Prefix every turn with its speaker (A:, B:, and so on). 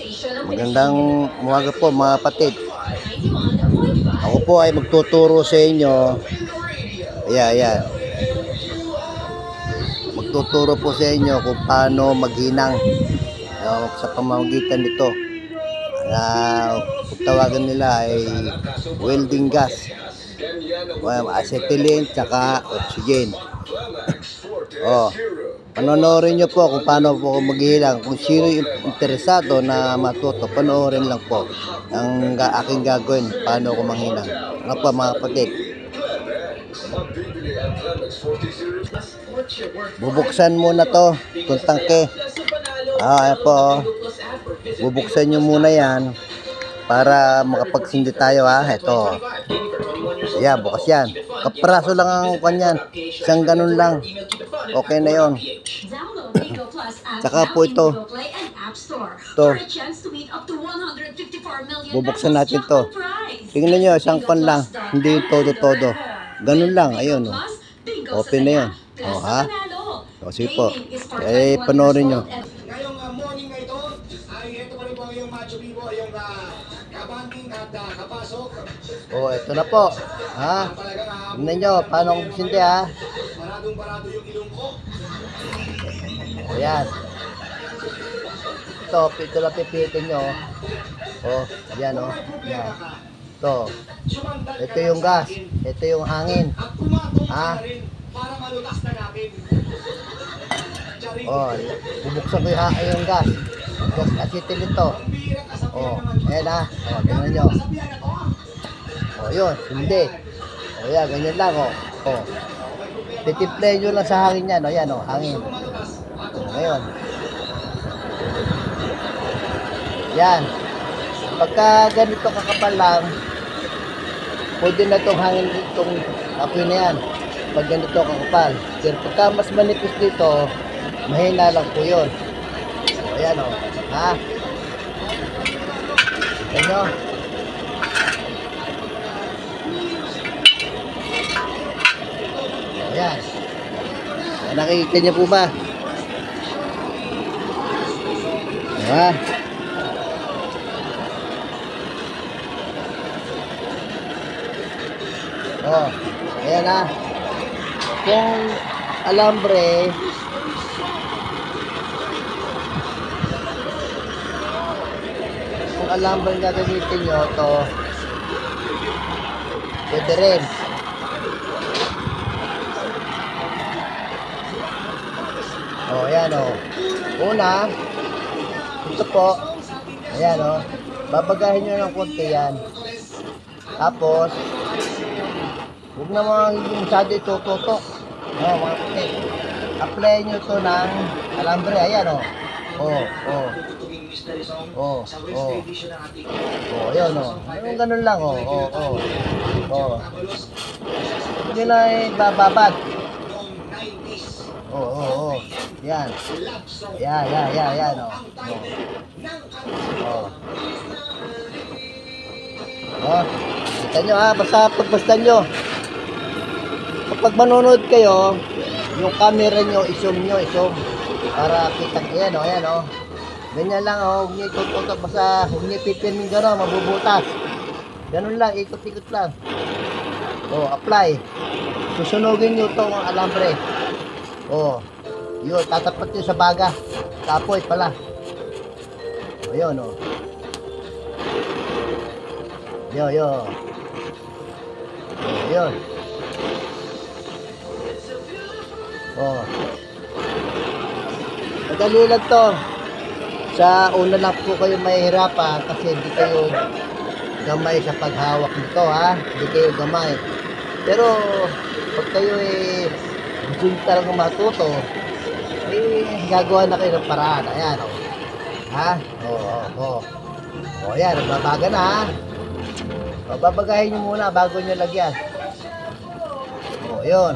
A: Magandang umaga po mga kapatid. Ako po ay magtuturo sa inyo. Ayan. Magtuturo po sa inyo kung paano maghinang sa pamamagitan nito. Kung tawagan nila ay welding gas, acetylene tsaka oxygen. Panoorin nyo po kung paano po maghihilang. Kung sino yung interesado na matuto, panoorin lang po ang aking gagawin, paano ko manghilang. Ano po mga kapatid? Bubuksan muna to, itong tangke. Ayan po. Bubuksan nyo muna yan para makapagsindi tayo ha. Ito. Ayan, bukas yan. Kapraso lang ang kanyan. Isang ganun lang. Okay na yon. Tsaka po ito. Bubuksan natin to. Tingnan nyo, isang pan lang. Hindi yung todo-todo. Ganun lang. Ayun. Open na yun. Ha? Sige po. Panoorin nyo.
B: Ngayong morning na ito, ay ito pa rin po yung Macho Vivo, yung kabanding at kapasok.
A: Ito na po. Ha? Tingnan nyo, paano kung sindi ha?
B: Paradong-parado yung ilong ko.
A: Ayan. Ito lang pipitin nyo. Ayan Ayan. Ito yung gas. Ito yung hangin. Ha?
B: Para malutas na natin.
A: Bubuksan ko yung gas. Gas acetylene ito. Ayan ha. Tingnan nyo. Yun. Hindi. Ayan, ganyan lang Titiplay nyo lang sa hangin yan. Ayan hangin. Ngayon. Yan. Pagka ganito kakapal lang, pwede na itong hangin itong apoy na yan. Pag ganito kakapal. Pero pagka mas manipis dito, mahina lang po yun. Ayan ha? Ayan nyo. Ayan. Nakikita niyo po ba? Ayan. Ayan ha. Kung alambre, ang gagamitin nyo to, pwede rin. Ayan una, ito po, ayan babagahin nyo ng konti yan. Tapos huwag na mga hindi masyado itututok. Mga kapatid, apply nyo to ng alambre. Ayan ayan yung ganun lang hindi na bababad. Yan. Yan kita nyo ha, basta pagbasta nyo. Kapag manonood kayo, yung camera nyo, i-zoom para kita. Ayan ganyan lang huwag nyo itututok, basta huwag nyo pipirmin gano'n, mabubutas. Ganun lang, ikot-ikot lang. Apply. Susunugin nyo itong alambre. Yun, tatapat nyo sa baga. Tapoy pala. Ayun Yun. Madali lang to. Sa una lang po kayo mahihirapan kasi hindi kayo gamay sa paghawak nito ha. Hindi kayo gamay. Pero pag kayo gusto nyo talagang matuto, gagawa na kayo ng paraan. Ayan ha. Ayan, nagbabaga na ha. Babagahin nyo muna bago nyo lagyan. Yun.